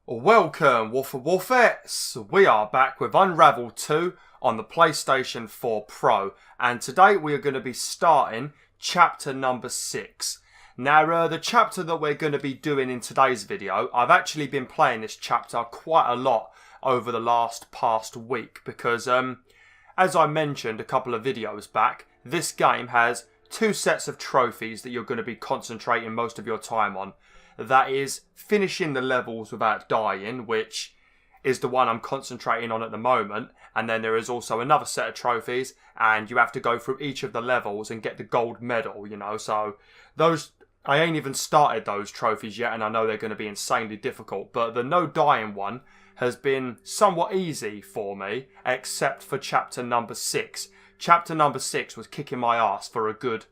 Welcome, WolfTheWolfettes! We are back with Unravel 2 on the PlayStation 4 Pro, and today we are going to be starting chapter number 6. Now, the chapter that we're going to be doing in today's video, I've actually been playing this chapter quite a lot over the past week, because, as I mentioned a couple of videos back, this game has two sets of trophies that you're going to be concentrating most of your time on. That is finishing the levels without dying, which is the one I'm concentrating on at the moment. And then there is also another set of trophies, and you have to go through each of the levels and get the gold medal, you know. So those, I ain't even started those trophies yet, and I know they're going to be insanely difficult. But the no dying one has been somewhat easy for me, except for chapter number 6. Chapter number 6 was kicking my ass for a good,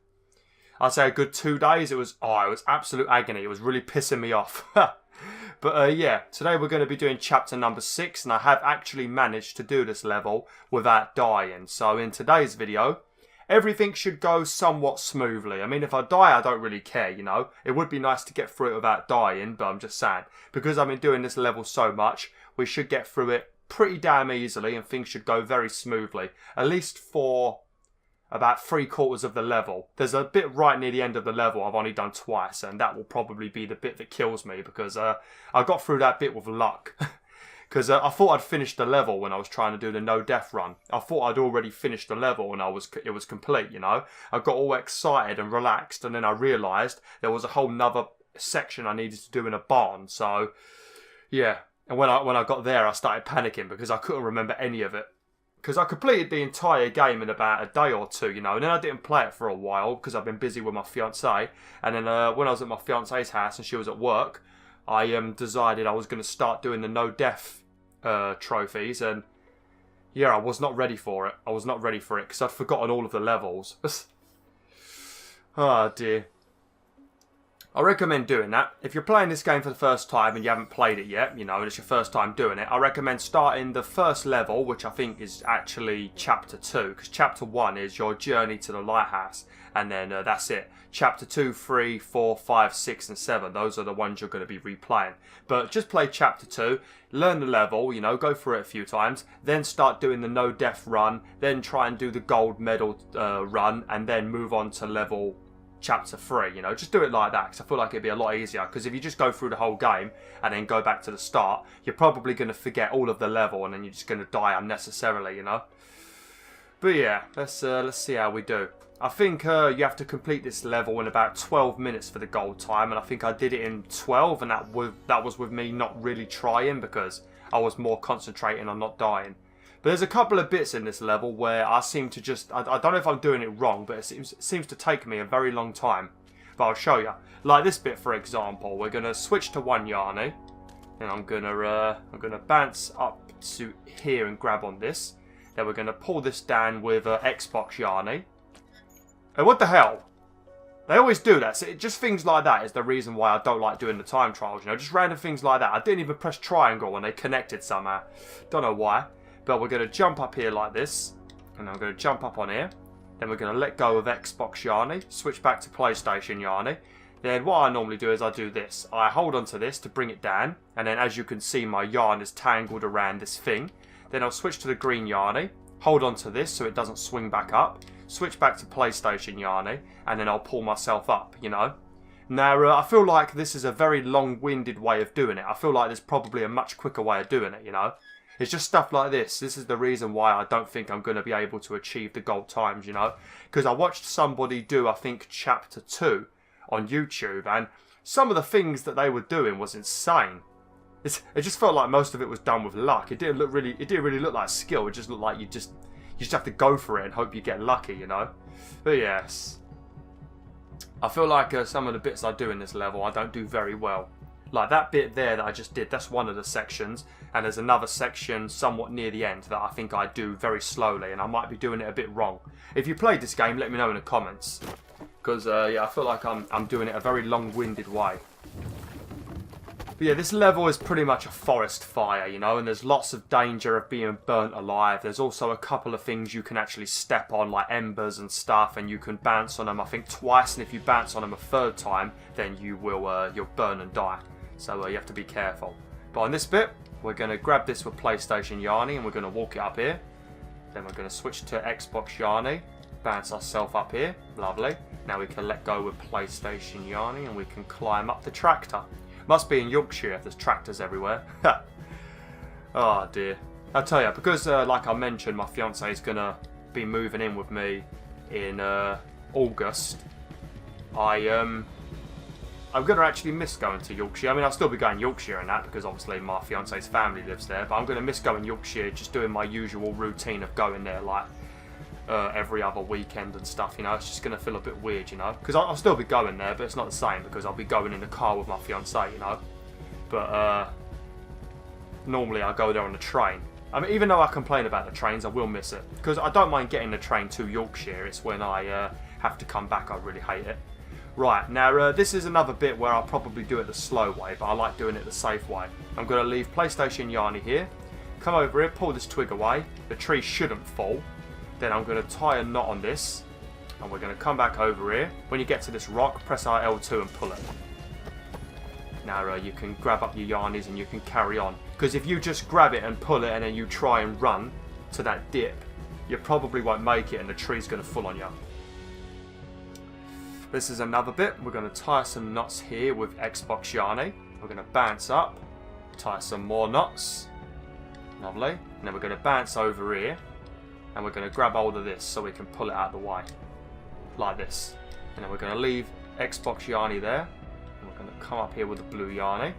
I'd say a good 2 days. It was absolute agony. It was really pissing me off. But yeah, today we're going to be doing chapter number 6, and I have actually managed to do this level without dying. So in today's video, everything should go somewhat smoothly. I mean, if I die, I don't really care, you know. It would be nice to get through it without dying, but I'm just saying, because I've been doing this level so much, we should get through it pretty damn easily, and things should go very smoothly. At least for about 3/4 of the level. There's a bit right near the end of the level I've only done twice, and that will probably be the bit that kills me, because I got through that bit with luck. Because I thought I'd finished the level when I was trying to do the no death run. I thought I'd already finished the level and it was complete, you know. I got all excited and relaxed, and then I realised there was a whole nother section I needed to do in a barn. So yeah, and when I got there, I started panicking because I couldn't remember any of it. Because I completed the entire game in about a day or two, you know, and then I didn't play it for a while because I've been busy with my fiancée. And then when I was at my fiancée's house and she was at work, I decided I was going to start doing the no death trophies. And yeah, I was not ready for it. I was not ready for it because I'd forgotten all of the levels. Oh dear. I recommend doing that. If you're playing this game for the first time and you haven't played it yet, you know, and it's your first time doing it, I recommend starting the first level, which I think is actually chapter 2, because chapter 1 is your journey to the lighthouse, and then that's it. Chapter 2, 3, 4, 5, 6 and 7, those are the ones you're going to be replaying. But just play chapter 2, learn the level, you know, go through it a few times, then start doing the no death run, then try and do the gold medal run, and then move on to level chapter 3, you know, just do it like that, because I feel like it'd be a lot easier. Because if you just go through the whole game and then go back to the start, you're probably going to forget all of the level, and then you're just going to die unnecessarily, you know. But yeah, let's see how we do. I think you have to complete this level in about 12 minutes for the gold time, and I think I did it in 12, and that was with me not really trying, because I was more concentrating on not dying. But there's a couple of bits in this level where I seem to just, I don't know if I'm doing it wrong, but it seems to take me a very long time. But I'll show you. Like this bit, for example, we're going to switch to one Yarny, and I'm going to bounce up to here and grab on this. Then we're going to pull this down with Xbox Yarny. And what the hell? They always do that. So just things like that is the reason why I don't like doing the time trials, you know, just random things like that. I didn't even press triangle when they connected somehow. Don't know why. But we're going to jump up here like this, and I'm going to jump up on here. Then we're going to let go of Xbox Yarny, switch back to PlayStation Yarny. Then what I normally do is I do this. I hold onto this to bring it down, and then as you can see, my yarn is tangled around this thing. Then I'll switch to the green Yarny, hold onto this so it doesn't swing back up, switch back to PlayStation Yarny, and then I'll pull myself up, you know. Now, I feel like this is a very long-winded way of doing it. I feel like there's probably a much quicker way of doing it, you know. It's just stuff like this. This is the reason why I don't think I'm going to be able to achieve the gold times, you know. Because I watched somebody do, I think, chapter 2 on YouTube. And some of the things that they were doing was insane. It just felt like most of it was done with luck. It didn't really look like skill. It just looked like you just have to go for it and hope you get lucky, you know. But yes. I feel like some of the bits I do in this level, I don't do very well. Like that bit there that I just did, that's one of the sections. And there's another section somewhat near the end that I think I do very slowly, and I might be doing it a bit wrong. If you played this game, let me know in the comments. Because, yeah, I feel like I'm doing it a very long-winded way. But yeah, this level is pretty much a forest fire, you know, and there's lots of danger of being burnt alive. There's also a couple of things you can actually step on, like embers and stuff, and you can bounce on them, I think, twice, and if you bounce on them a third time, then you'll burn and die. So you have to be careful. But on this bit, we're going to grab this with PlayStation Yarny and we're going to walk it up here. Then we're going to switch to Xbox Yarny, bounce ourselves up here. Lovely. Now we can let go with PlayStation Yarny and we can climb up the tractor. Must be in Yorkshire if there's tractors everywhere. Oh dear. I'll tell you, because like I mentioned, my fiance is going to be moving in with me in August. I'm going to actually miss going to Yorkshire. I mean, I'll still be going Yorkshire and that because obviously my fiance's family lives there. But I'm going to miss going Yorkshire, just doing my usual routine of going there like every other weekend and stuff, you know. It's just going to feel a bit weird, you know. Because I'll still be going there, but it's not the same because I'll be going in the car with my fiance, you know. But normally I go there on the train. I mean, even though I complain about the trains, I will miss it. Because I don't mind getting the train to Yorkshire. It's when I have to come back I really hate it. Right, now this is another bit where I'll probably do it the slow way, but I like doing it the safe way. I'm going to leave PlayStation Yarny here, come over here, pull this twig away, the tree shouldn't fall. Then I'm going to tie a knot on this, and we're going to come back over here. When you get to this rock, press L2 and pull it. Now you can grab up your yarnies and you can carry on. Because if you just grab it and pull it and then you try and run to that dip, you probably won't make it and the tree's going to fall on you. This is another bit. We're going to tie some knots here with Xbox Yarny. We're going to bounce up, tie some more knots. Lovely. And then we're going to bounce over here. And we're going to grab hold of this so we can pull it out of the way. Like this. And then we're going to leave Xbox Yarny there. And we're going to come up here with the blue Yarny.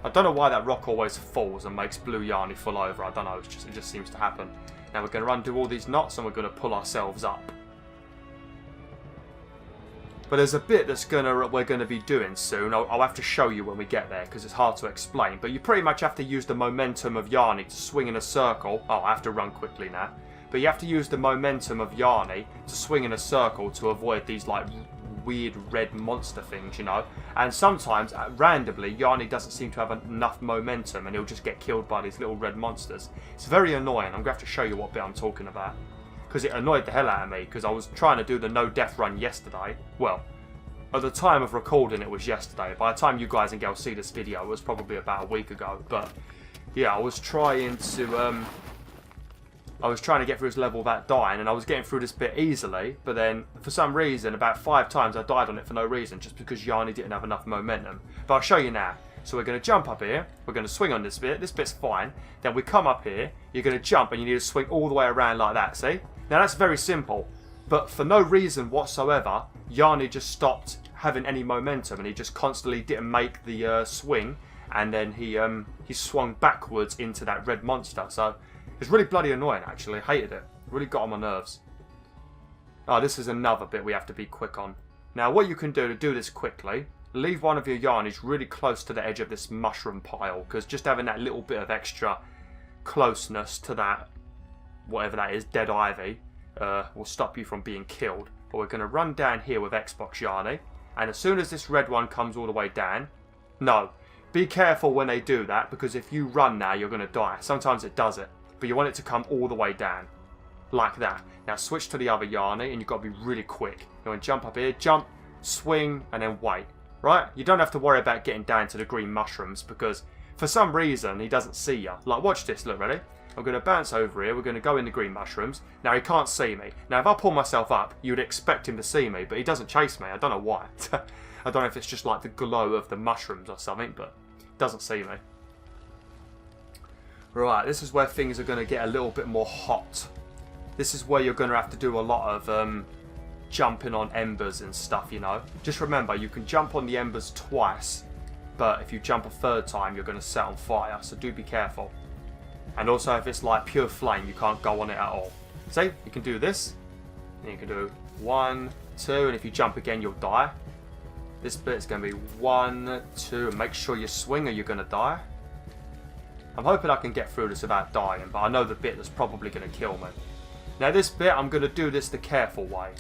I don't know why that rock always falls and makes blue Yarny fall over. I don't know. It just seems to happen. Now we're going to undo all these knots and we're going to pull ourselves up. But there's a bit that's we're going to be doing soon. I'll have to show you when we get there because it's hard to explain. But you pretty much have to use the momentum of Yarny to swing in a circle. Oh, I have to run quickly now. But you have to use the momentum of Yarny to swing in a circle to avoid these like weird red monster things, you know. And sometimes, randomly, Yarny doesn't seem to have enough momentum and he'll just get killed by these little red monsters. It's very annoying. I'm going to have to show you what bit I'm talking about. Because it annoyed the hell out of me, because I was trying to do the no death run yesterday. Well, at the time of recording it was yesterday. By the time you guys and girls see this video, it was probably about a week ago. But yeah, I was trying to get through this level without dying, and I was getting through this bit easily. But then, for some reason, about 5 times I died on it for no reason, just because Yarny didn't have enough momentum. But I'll show you now. So we're going to jump up here, we're going to swing on this bit, bit's fine. Then we come up here, you're going to jump and you need to swing all the way around like that, see? Now that's very simple, but for no reason whatsoever, Yarny just stopped having any momentum and he just constantly didn't make the swing, and then he swung backwards into that red monster. So it's really bloody annoying actually, I hated it, really got on my nerves. Oh, this is another bit we have to be quick on. Now what you can do to do this quickly, leave one of your yarnies really close to the edge of this mushroom pile, because just having that little bit of extra closeness to that, whatever that is, dead ivy, will stop you from being killed. But we're going to run down here with Xbox Yarny, and as soon as this red one comes all the way down, no, be careful when they do that, because if you run now you're going to die. Sometimes it does it, but you want it to come all the way down, like that. Now switch to the other Yarny, and you've got to be really quick. You want to jump up here, jump, swing, and then wait. Right? You don't have to worry about getting down to the green mushrooms, because for some reason he doesn't see you. Like, watch this, look, ready? I'm going to bounce over here, we're going to go in the green mushrooms. Now he can't see me. Now if I pull myself up, you'd expect him to see me, but he doesn't chase me. I don't know why. I don't know if it's just like the glow of the mushrooms or something, but he doesn't see me. Right, this is where things are going to get a little bit more hot. This is where you're going to have to do a lot of jumping on embers and stuff, you know. Just remember, you can jump on the embers twice, but if you jump a third time, you're going to set on fire, so do be careful. And also, if it's like pure flame, you can't go on it at all. See, you can do this, and you can do 1, 2, and if you jump again, you'll die. This bit is going to be 1, 2, and make sure you swing or you're going to die. I'm hoping I can get through this without dying, but I know the bit that's probably going to kill me. Now this bit, I'm going to do this the careful way,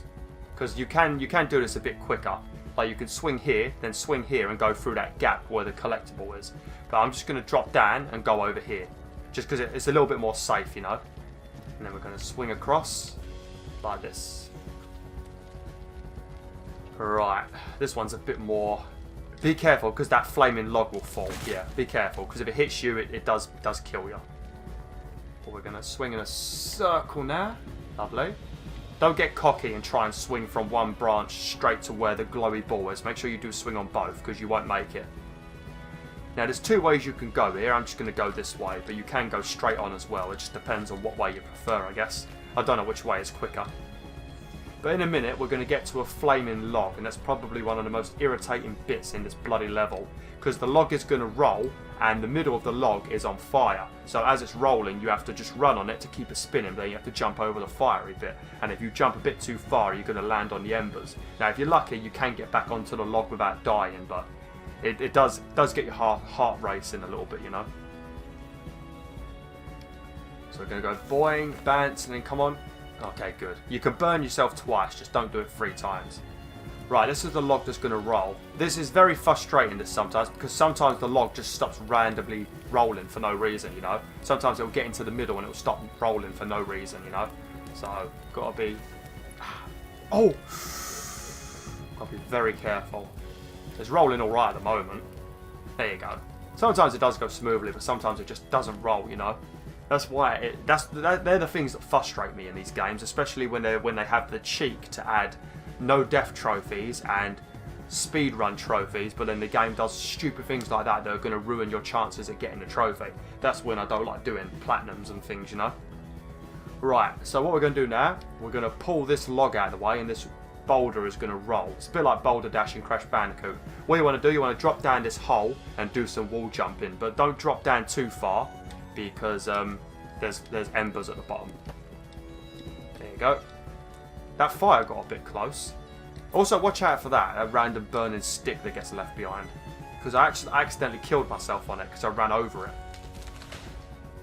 because you can do this a bit quicker. Like you can swing here, then swing here and go through that gap where the collectible is. But I'm just going to drop down and go over here, just because it's a little bit more safe, you know. And then we're going to swing across like this. Right, this one's a bit more Be careful, because that flaming log will fall. Yeah, be careful, because if it hits you, it does kill you. But we're going to swing in a circle now. Lovely. Don't get cocky and try and swing from one branch straight to where the glowy ball is. Make sure you do swing on both, because you won't make it. Now, there's two ways you can go here. I'm just going to go this way, but you can go straight on as well. It just depends on what way you prefer, I guess. I don't know which way is quicker. But in a minute, we're going to get to a flaming log, and that's probably one of the most irritating bits in this bloody level, because the log is going to roll, and the middle of the log is on fire. So as it's rolling, you have to just run on it to keep it spinning, but then you have to jump over the fiery bit. And if you jump a bit too far, you're going to land on the embers. Now, if you're lucky, you can get back onto the log without dying, but it does get your heart racing a little bit, you know. So we're going to go boing, bounce, and then come on. Okay, good. You can burn yourself twice, just don't do it 3 times. Right, this is the log that's going to roll. This is very frustrating sometimes, because sometimes the log just stops randomly rolling for no reason, you know. Sometimes it'll get into the middle and it'll stop rolling for no reason, you know. So, gotta be... Oh! Gotta be very careful. It's rolling alright at the moment. There you go. Sometimes it does go smoothly, but sometimes it just doesn't roll, you know. That's why they're the things that frustrate me in these games, especially when they have the cheek to add no death trophies and speedrun trophies, but then the game does stupid things like that are going to ruin your chances of getting a trophy. That's when I don't like doing platinums and things, you know. Right, so what we're going to do now, we're going to pull this log out of the way, and this boulder is going to roll. It's a bit like Boulder Dash in Crash Bandicoot. What you want to do, you want to drop down this hole and do some wall jumping, but don't drop down too far, because there's embers at the bottom. There you go. That fire got a bit close. Also, watch out for that, a random burning stick that gets left behind. Because I accidentally killed myself on it because I ran over it.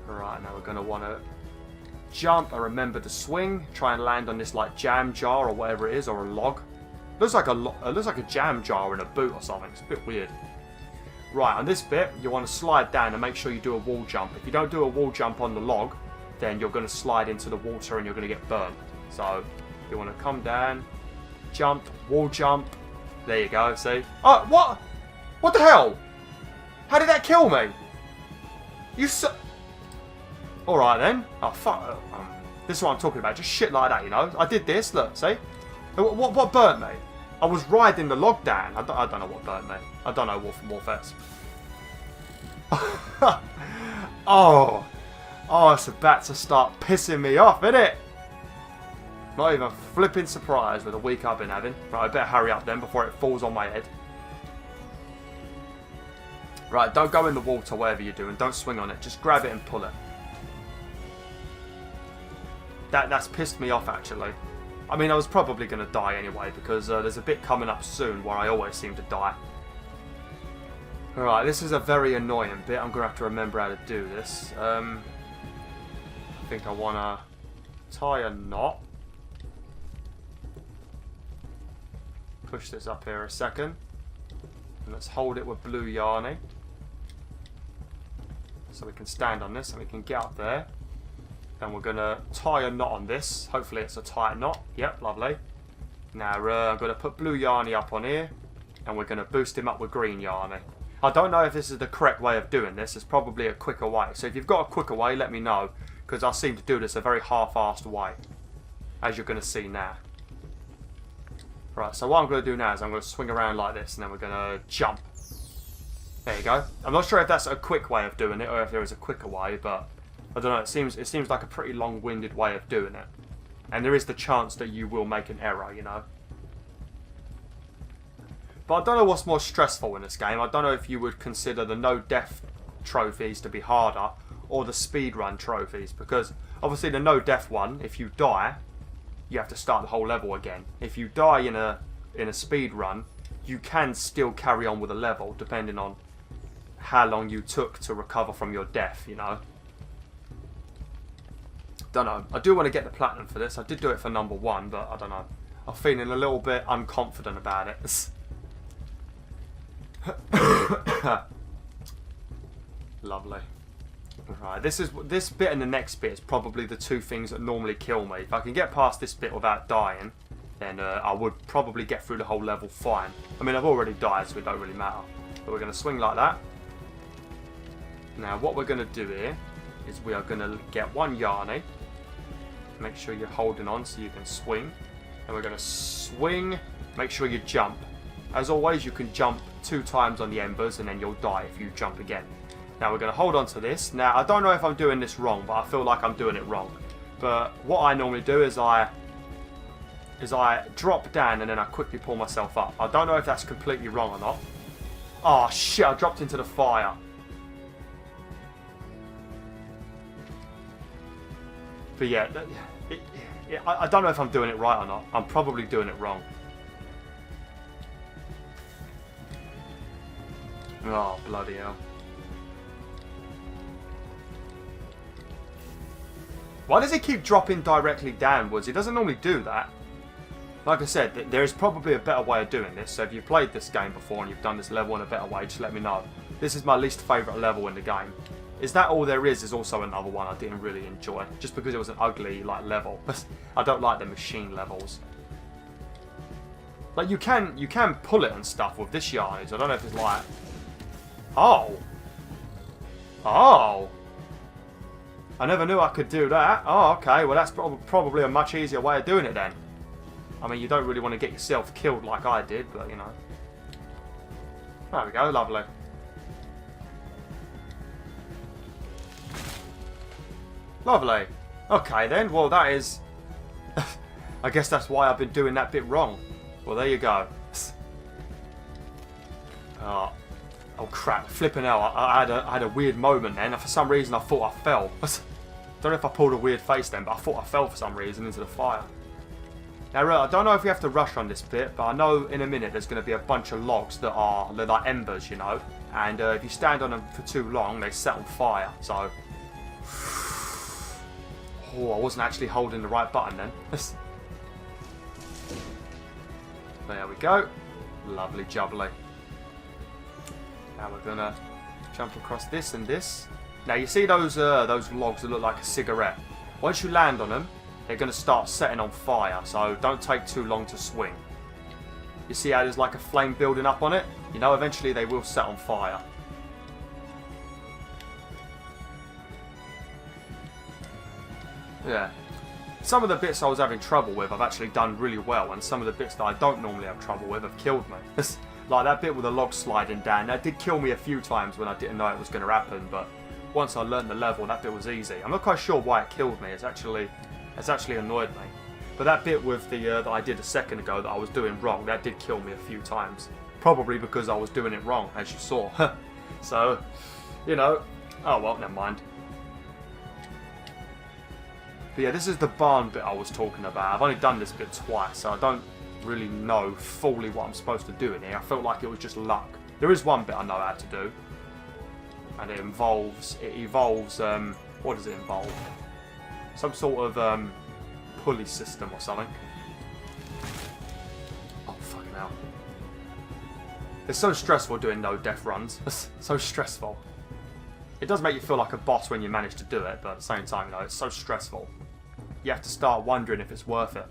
Alright, now we're going to want to jump and remember to swing. Try and land on this like jam jar or whatever it is, or a log. Looks like a jam jar in a boot or something. It's a bit weird. Right, on this bit, you want to slide down and make sure you do a wall jump. If you don't do a wall jump on the log, then you're going to slide into the water and you're going to get burned. So, you want to come down, jump, wall jump. There you go, see? Oh, what? What the hell? How did that kill me? You Alright then. Oh, fuck. This is what I'm talking about. Just shit like that, you know? I did this, look, see? What burnt me? I was riding the log down. I don't know what burnt me. I don't know WolfTheWolf. Oh, it's about to start pissing me off, isn't it? Not even flipping surprised with the week I've been having. Right, I better hurry up then before it falls on my head. Right, don't go in the water, whatever you're doing. Don't swing on it. Just grab it and pull it. That's pissed me off, actually. I mean, I was probably going to die anyway, because there's a bit coming up soon where I always seem to die. Alright, this is a very annoying bit. I'm going to have to remember how to do this. I think I want to tie a knot. Push this up here a second. And let's hold it with blue yarny. So we can stand on this and we can get up there. Then we're going to tie a knot on this. Hopefully it's a tight knot. Yep, lovely. Now I'm going to put blue yarny up on here. And we're going to boost him up with green yarny. I don't know if this is the correct way of doing this. It's probably a quicker way. So if you've got a quicker way, let me know. Because I seem to do this a very half-assed way. As you're going to see now. Right, so what I'm going to do now is I'm going to swing around like this. And then we're going to jump. There you go. I'm not sure if that's a quick way of doing it. Or if there is a quicker way. But I don't know. It seems like a pretty long-winded way of doing it. And there is the chance that you will make an error, you know. But I don't know what's more stressful in this game. I don't know if you would consider the no death trophies to be harder or the speedrun trophies, because obviously the no death one, if you die, you have to start the whole level again. If you die in a speedrun, you can still carry on with a level depending on how long you took to recover from your death, you know. Don't know. I do want to get the platinum for this. I did do it for number 1, but I don't know. I'm feeling a little bit unconfident about it. Lovely. Right, this bit and the next bit is probably the two things that normally kill me. If I can get past this bit without dying, then I would probably get through the whole level fine. I mean, I've already died, so it don't really matter. But we're going to swing like that. Now, what we're going to do here is we are going to get one Yarny. Make sure you're holding on so you can swing. And we're going to swing. Make sure you jump. As always, you can jump 2 times on the embers and then you'll die if you jump again. Now, we're going to hold on to this. Now, I don't know if I'm doing this wrong, but I feel like I'm doing it wrong. But what I normally do is I drop down and then I quickly pull myself up. I don't know if that's completely wrong or not. Oh shit, I dropped into the fire. But yeah, I don't know if I'm doing it right or not. I'm probably doing it wrong. Oh, bloody hell. Why does he keep dropping directly downwards? He doesn't normally do that. Like I said, there is probably a better way of doing this. So if you've played this game before and you've done this level in a better way, just let me know. This is my least favourite level in the game. Is That All There Is also another one I didn't really enjoy. Just because it was an ugly level. I don't like the machine levels. Like you can pull it and stuff with this yarn. So I don't know if it's like... Oh! Oh! I never knew I could do that. Oh, okay. Well, that's probably a much easier way of doing it then. I mean, you don't really want to get yourself killed like I did, but, you know. There we go. Lovely. Lovely. Okay, then. Well, that is... I guess that's why I've been doing that bit wrong. Well, there you go. Oh crap. Flipping hell. I had a weird moment then. For some reason, I thought I fell. Don't know if I pulled a weird face then, but I thought I fell for some reason into the fire. Now, I don't know if we have to rush on this bit, but I know in a minute there's going to be a bunch of logs that are like embers, you know. And if you stand on them for too long, they set on fire. So... Oh, I wasn't actually holding the right button then. There we go. Lovely jubbly. Now we're going to jump across this and this. Now you see those logs that look like a cigarette. Once you land on them, they're going to start setting on fire. So don't take too long to swing. You see how there's like a flame building up on it? You know, eventually they will set on fire. Yeah. Some of the bits I was having trouble with I've actually done really well, and some of the bits that I don't normally have trouble with have killed me. Like that bit with the log sliding down, that did kill me a few times when I didn't know it was going to happen, but once I learned the level, that bit was easy. I'm not quite sure why it killed me, it's actually annoyed me. But that bit with the that I did a second ago that I was doing wrong, that did kill me a few times. Probably because I was doing it wrong, as you saw. So, you know, oh well, never mind. But yeah, this is the barn bit I was talking about. I've only done this bit twice, so I don't really know fully what I'm supposed to do in here. I felt like it was just luck. There is one bit I know how to do, and it evolves. What does it involve? Some sort of pulley system or something. Oh fucking hell! It's so stressful doing no death runs. It's so stressful. It does make you feel like a boss when you manage to do it, but at the same time, you know, it's so stressful. You have to start wondering if it's worth it.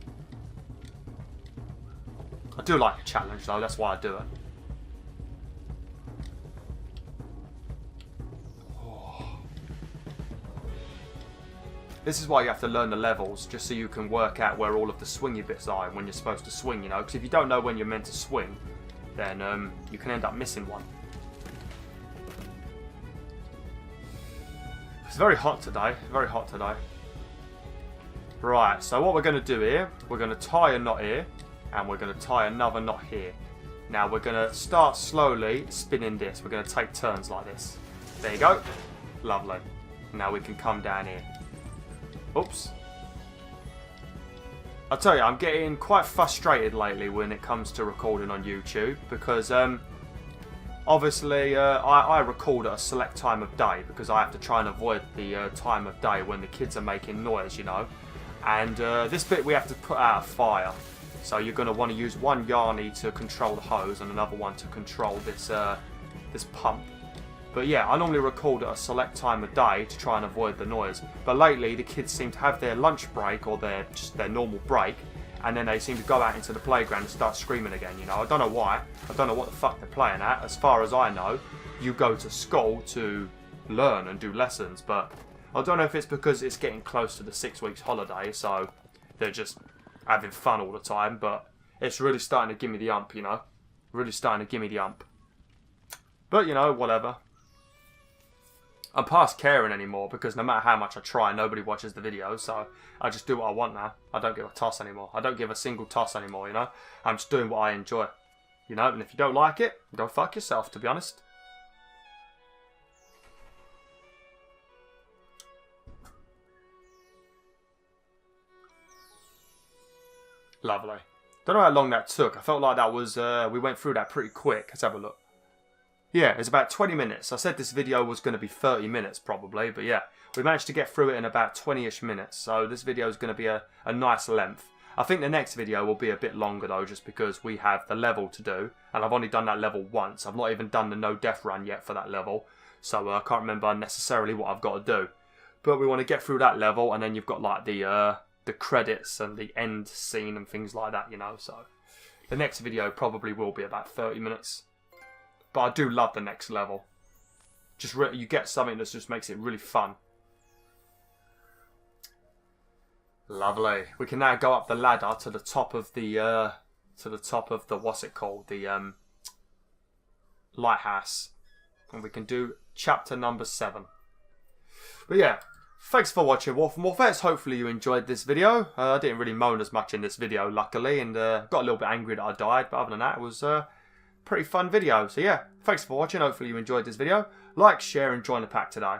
I do like a challenge though, that's why I do it. Oh. This is why you have to learn the levels, just so you can work out where all of the swingy bits are and when you're supposed to swing, you know. Because if you don't know when you're meant to swing, then you can end up missing one. It's very hot today, very hot today. Right, so what we're going to do here, we're going to tie a knot here, and we're going to tie another knot here. Now we're going to start slowly spinning this. We're going to take turns like this. There you go. Lovely. Now we can come down here. Oops. I'll tell you, I'm getting quite frustrated lately when it comes to recording on YouTube, because obviously I record at a select time of day, because I have to try and avoid the time of day when the kids are making noise, you know. And this bit we have to put out a fire. So you're going to want to use one Yarny to control the hose and another one to control this this pump. But yeah, I normally record at a select time of day to try and avoid the noise. But lately the kids seem to have their lunch break or just their normal break, and then they seem to go out into the playground and start screaming again, you know. I don't know why. I don't know what the fuck they're playing at. As far as I know, you go to school to learn and do lessons, but I don't know if it's because it's getting close to the 6 weeks holiday, so they're just having fun all the time, but it's really starting to give me the ump, you know. Really starting to give me the ump. But, you know, whatever. I'm past caring anymore because no matter how much I try, nobody watches the videos, so I just do what I want now. I don't give a toss anymore. I don't give a single toss anymore, you know. I'm just doing what I enjoy, you know. And if you don't like it, go fuck yourself, to be honest. Lovely. Don't know how long that took. I felt like that was, we went through that pretty quick. Let's have a look. Yeah, it's about 20 minutes. I said this video was going to be 30 minutes probably, but yeah, we managed to get through it in about 20-ish minutes. So this video is going to be a nice length. I think the next video will be a bit longer though, just because we have the level to do, and I've only done that level once. I've not even done the no death run yet for that level, so I can't remember necessarily what I've got to do. But we want to get through that level, and then you've got like the credits and the end scene and things like that, you know. So the next video probably will be about 30 minutes. But I do love the next level. Just you get something that just makes it really fun. Lovely. We can now go up the ladder to the top of the what's it called? The lighthouse. And we can do chapter number 7. But yeah, thanks for watching, BwolfTheWolf. Hopefully you enjoyed this video. I didn't really moan as much in this video, luckily, and got a little bit angry that I died, but other than that, it was pretty fun video. So yeah, thanks for watching. Hopefully you enjoyed this video. Like, share, and join the pack today.